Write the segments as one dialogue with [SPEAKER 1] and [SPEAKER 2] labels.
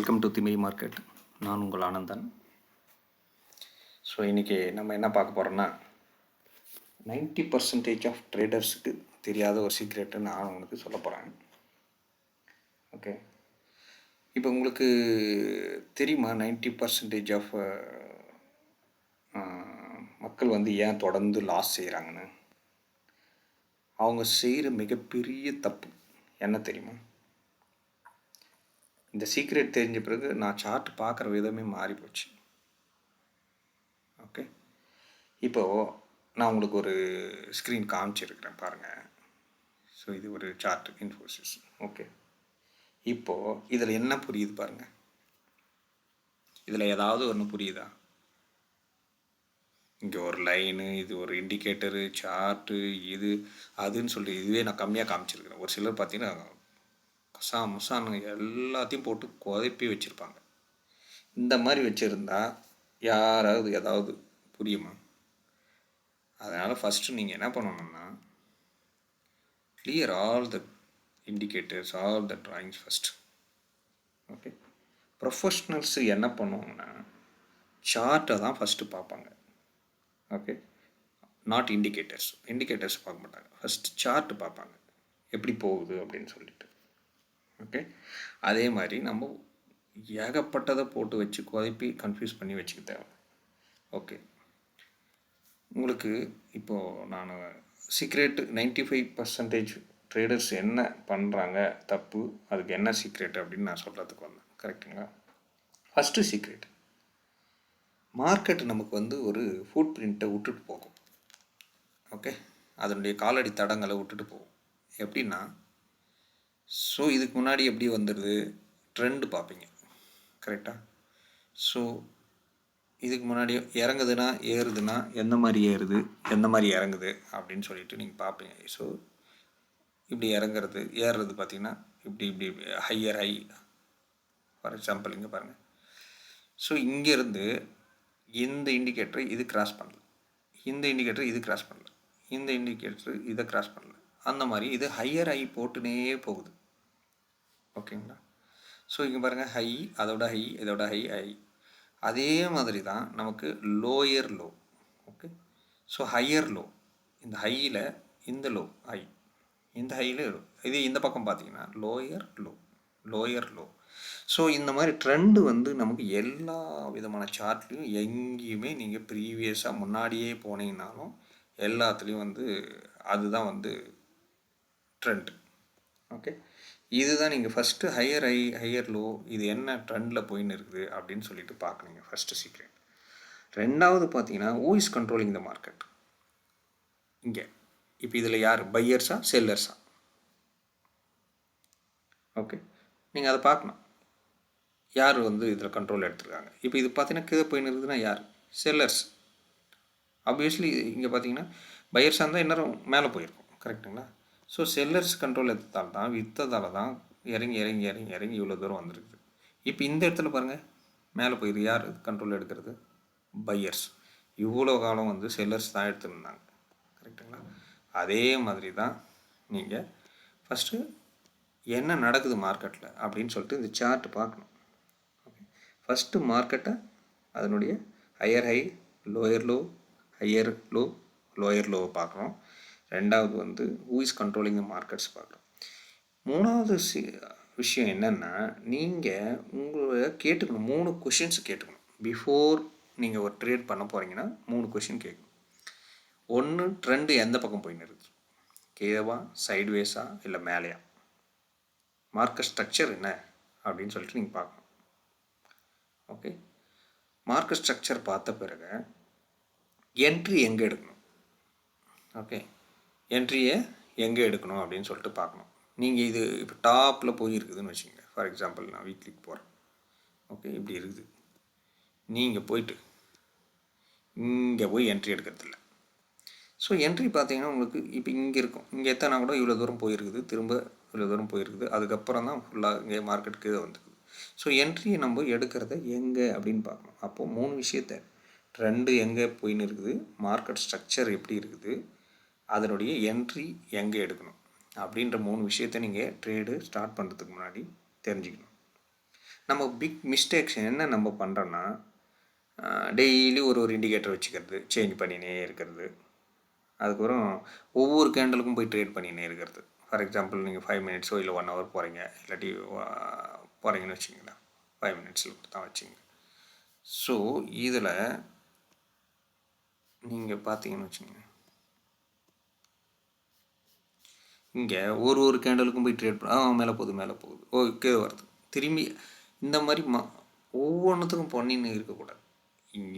[SPEAKER 1] Welcome to Timiri market. நான் உங்கள் Anandan. So இன்றைக்கி நம்ம என்ன பார்க்க போகிறோன்னா 90% ஆஃப் ட்ரேடர்ஸுக்கு தெரியாத ஒரு சீக்ரெட்டு நான் உங்களுக்கு சொல்ல போகிறேன். ஓகே, இப்போ உங்களுக்கு தெரியுமா 90% ஆஃப் மக்கள் வந்து ஏன் தொடர்ந்து லாஸ் செய்கிறாங்கன்னு? அவங்க செய்கிற மிகப்பெரிய தப்பு என்ன தெரியுமா? இந்த சீக்ரெட் தெரிஞ்ச பிறகு நான் சார்ட் பார்க்குற விதமே மாறி போச்சு. ஓகே, இப்போது நான் உங்களுக்கு ஒரு ஸ்க்ரீன் காமிச்சிருக்கிறேன் பாருங்கள். ஸோ இது ஒரு சார்ட் இன்ஃபோசிஸ். ஓகே, இப்போது இதில் என்ன புரியுது பாருங்கள். இதில் ஏதாவது ஒன்று புரியுதா? இங்கே ஒரு லைனு, இது ஒரு இண்டிகேட்டரு, சார்ட்டு, இது அதுன்னு சொல்லிட்டு இதுவே நான் கம்மியாக காமிச்சிருக்கிறேன். ஒரு சிலர் பார்த்தீங்கன்னா முசான்னு எல்லாத்தையும் போட்டு குழப்பி வச்சுருப்பாங்க. இந்த மாதிரி வச்சுருந்தா யாராவது ஏதாவது புரியுமா? அதனால் ஃபஸ்ட்டு நீங்கள் என்ன பண்ணணும்னா clear all the indicators, all the drawings first. Okay, professionals என்ன பண்ணுவாங்கன்னா சார்ட்டை தான் ஃபஸ்ட்டு பார்ப்பாங்க. ஓகே, நாட் இண்டிகேட்டர்ஸ் பார்க்க மாட்டாங்க. ஃபஸ்ட்டு சார்ட்டு பார்ப்பாங்க எப்படி போகுது அப்படின்னு சொல்லிட்டு. ஓகே, அதே மாதிரி நம்ம ஏகப்பட்டதை போட்டு வச்சு குழப்பி கன்ஃபியூஸ் பண்ணி வச்சுக்க தேவை. ஓகே, உங்களுக்கு இப்போது நான் சீக்ரெட்டு 95% ட்ரேடர்ஸ் என்ன பண்ணுறாங்க தப்பு, அதுக்கு என்ன சீக்ரெட் அப்படின்னு நான் சொல்கிறதுக்கு வந்தேன். கரெக்டுங்களா? ஃபஸ்ட்டு சீக்ரெட், மார்க்கெட் நமக்கு வந்து ஒரு ஃபுட் பிரிண்ட்டை விட்டுட்டு போகும். ஓகே, அதனுடைய காலடி தடங்களை விட்டுட்டு போகும். எப்படின்னா, ஸோ இதுக்கு முன்னாடி எப்படி வந்துடுது, ட்ரெண்டு பார்ப்பீங்க. கரெக்டாக? ஸோ இதுக்கு முன்னாடி இறங்குதுன்னா ஏறுதுன்னா எந்த மாதிரி ஏறுது, எந்த மாதிரி இறங்குது அப்படின்னு சொல்லிட்டு நீங்கள் பார்ப்பீங்க. ஸோ இப்படி இறங்குறது ஏறுறது பார்த்திங்கன்னா இப்படி ஹையர் ஹை. ஃபார் எக்ஸாம்பிள் இங்கே பாருங்கள். ஸோ இங்கேருந்து இந்த இண்டிகேட்டர் இது கிராஸ் பண்ணல, இந்த இண்டிகேட்டர் இது கிராஸ் பண்ணல, இந்த இண்டிகேட்டர் இதை கிராஸ் பண்ணல. அந்த மாதிரி இது ஹையர் ஹை போட்டுனே போகுது. ஓகேங்களா? ஸோ இங்கே பாருங்கள், ஹை, அதோட ஹை, இதோட ஹை, ஹை. அதே மாதிரி தான் நமக்கு lower low. Okay, so higher low, இந்த ஹையில் இந்த லோ ஹை, இந்த ஹையில் லோ, இதே இந்த பக்கம் பார்த்தீங்கன்னா லோயர் லோ. ஸோ இந்த மாதிரி ட்ரெண்டு வந்து நமக்கு எல்லா விதமான சார்ட்லேயும் எங்கேயுமே நீங்கள் ப்ரீவியஸாக முன்னாடியே போனீங்கன்னாலும் எல்லாத்துலேயும் வந்து அதுதான் வந்து ட்ரெண்டு. ஓகே, இதுதான் நீங்கள் ஃபஸ்ட்டு ஹையர் லோ இது என்ன ட்ரெண்டில் போயின்னு இருக்குது அப்படின்னு சொல்லிட்டு பார்க்குறீங்க. First secret. ரெண்டாவது பார்த்தீங்கன்னா who is controlling the market. இங்கே இப்போ இதில் யார் பையர்ஸா செல்லர்ஸா? ஓகே, நீங்கள் அதை பார்க்கணும். யார் வந்து இதில் கண்ட்ரோல் எடுத்துருக்காங்க. இப்போ இது பார்த்தீங்கன்னா கீழே போயின்னு இருக்குதுன்னா யார்? செல்லர்ஸ். ஆப்வியஸ்லி இங்கே பார்த்தீங்கன்னா பையர்ஸாக இருந்தால் இன்னும் மேலே போயிருக்கும். கரெக்டுங்களா? ஸோ செல்லர்ஸ் கண்ட்ரோல் எடுத்ததால் தான், விற்றதால தான் இறங்கி இவ்வளோ தூரம் வந்துருக்குது. இப்போ இந்த இடத்துல பாருங்கள் மேலே போயிருக்கு. யார் கண்ட்ரோல் எடுக்கிறது? பையர்ஸ். இவ்வளோ காலம் வந்து செல்லர்ஸ் தான் எடுத்துருந்தாங்க. கரெக்டுங்களா? அதே மாதிரி தான் நீங்கள் ஃபஸ்ட்டு என்ன நடக்குது மார்க்கெட்டில் அப்படின்னு சொல்லிட்டு இந்த சார்ட்டு பார்க்கணும். ஓகே, ஃபஸ்ட்டு மார்க்கெட்டை அதனுடைய higher high, lower low, higher low, lower லோவை பார்க்குறோம். ரெண்டாவது வந்து who is controlling the markets பார்க்குறோம். மூணாவது விஷயம் என்னென்னா, நீங்கள் உங்களை கேட்டுக்கணும். 3 கொஷின்ஸ் கேட்டுக்கணும். பிஃபோர் நீங்கள் ஒரு ட்ரேட் பண்ண போகிறீங்கன்னா 3 கொஷின் கேட்கணும். ஒன்று, ட்ரெண்டு எந்த பக்கம் போயின்னு இருக்குது, கீழவா, சைட்வேஸா, இல்லை மேலேயா? மார்க்கெட் ஸ்ட்ரக்சர் என்ன அப்படின்னு சொல்லிட்டு நீங்கள் பார்க்கணும். ஓகே, மார்க்கெட் ஸ்ட்ரக்சர் பார்த்த பிறகு என்ட்ரி எங்கே எடுக்கணும். ஓகே, என்ட்ரியை எங்கே எடுக்கணும் அப்படின்னு சொல்லிட்டு பார்க்கணும். நீங்கள் இது இப்போ டாப்பில் போயிருக்குதுன்னு வச்சுக்கோங்க. ஃபார் எக்ஸாம்பிள் நான் வீக்லிக்கு போகிறேன். ஓகே, இப்படி இருக்குது. நீங்கள் போயிட்டு இங்கே போய் என்ட்ரி எடுக்கிறதில்ல. ஸோ என்ட்ரி பார்த்தீங்கன்னா உங்களுக்கு இப்போ இங்கே இருக்கும். இங்கே எத்தனை கூட இவ்வளோ தூரம் போயிருக்குது, திரும்ப இவ்வளோ தூரம் போயிருக்குது, அதுக்கப்புறம் தான் ஃபுல்லாக இங்கே மார்க்கெட்டுக்கு இதை வந்துருக்குது. ஸோ என்ட்ரியை நம்ம எடுக்கிறத எங்கே அப்படின்னு பார்க்கணும். அப்போது 3 விஷயத்தை, ட்ரெண்டு எங்கே போயின்னு இருக்குது, மார்க்கெட் ஸ்ட்ரக்சர் எப்படி இருக்குது, அதனுடைய என்ட்ரி எங்கே எடுக்கணும் அப்படின்ற 3 விஷயத்தை நீங்கள் ட்ரேடு ஸ்டார்ட் பண்ணுறதுக்கு முன்னாடி தெரிஞ்சுக்கணும். நம்ம பிக் மிஸ்டேக்ஸ் என்ன நம்ம பண்ணுறோன்னா, டெய்லி ஒரு இண்டிகேட்டர் வச்சுக்கிறது, சேஞ்ச் பண்ணினே இருக்கிறது. அதுக்கப்புறம் ஒவ்வொரு கேண்டலுக்கும் போய் ட்ரேட் பண்ணினே இருக்கிறது. ஃபார் எக்ஸாம்பிள் நீங்கள் 5 மினிட்ஸோ இல்லை 1 ஹவர் போகிறீங்க, இல்லாட்டி போகிறீங்கன்னு வச்சுங்களேன், 5 மினிட்ஸில் தான் வச்சுங்க. ஸோ இதில் நீங்கள் பார்த்தீங்கன்னு வச்சுங்க, இங்கே ஒரு கேண்டலுக்கும் போய் ட்ரேட் மேலே போகுது ஓகே வருது, திரும்பி இந்த மாதிரி ஒவ்வொன்றுத்துக்கும் பண்ணின்னு இருக்கக்கூடாது.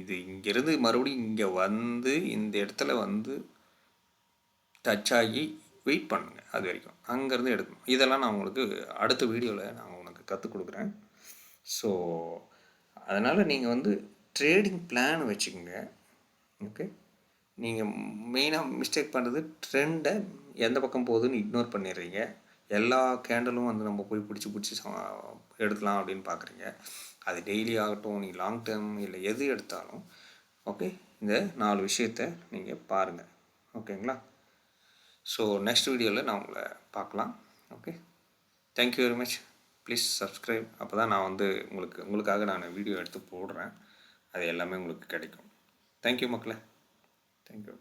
[SPEAKER 1] இது இங்கேருந்து மறுபடியும் இங்கே வந்து இந்த இடத்துல வந்து டச் ஆகி வெயிட் பண்ணுங்கள், அது வரைக்கும் அங்கேருந்து எடுக்கணும். இதெல்லாம் நான் உங்களுக்கு அடுத்த வீடியோவில் நான் உனக்கு கற்றுக் கொடுக்குறேன். ஸோ அதனால் நீங்கள் வந்து ட்ரேடிங் பிளான் வச்சுக்கோங்க. ஓகே, நீங்கள் மெயினாக மிஸ்டேக் பண்ணுறது ட்ரெண்டை எந்த பக்கம் போகுதுன்னு இக்னோர் பண்ணிடுறீங்க. எல்லா கேண்டலும் வந்து நம்ம போய் பிடிச்சி எடுக்கலாம் அப்படின்னு பார்க்குறீங்க. அது டெய்லி ஆகட்டும், நீங்கள் லாங் டேர்ம் இல்லை எது எடுத்தாலும் ஓகே, இந்த 4 விஷயத்தை நீங்கள் பாருங்கள். ஓகேங்களா? ஸோ நெக்ஸ்ட் வீடியோவில் நான் உங்களை பார்க்கலாம். Okay, thank you very much. Please subscribe. அப்போ தான் நான் வந்து உங்களுக்காக நான் வீடியோ எடுத்து போடுறேன், அது எல்லாமே உங்களுக்கு கிடைக்கும். தேங்க்யூ மக்களே. தேங்க்யூ.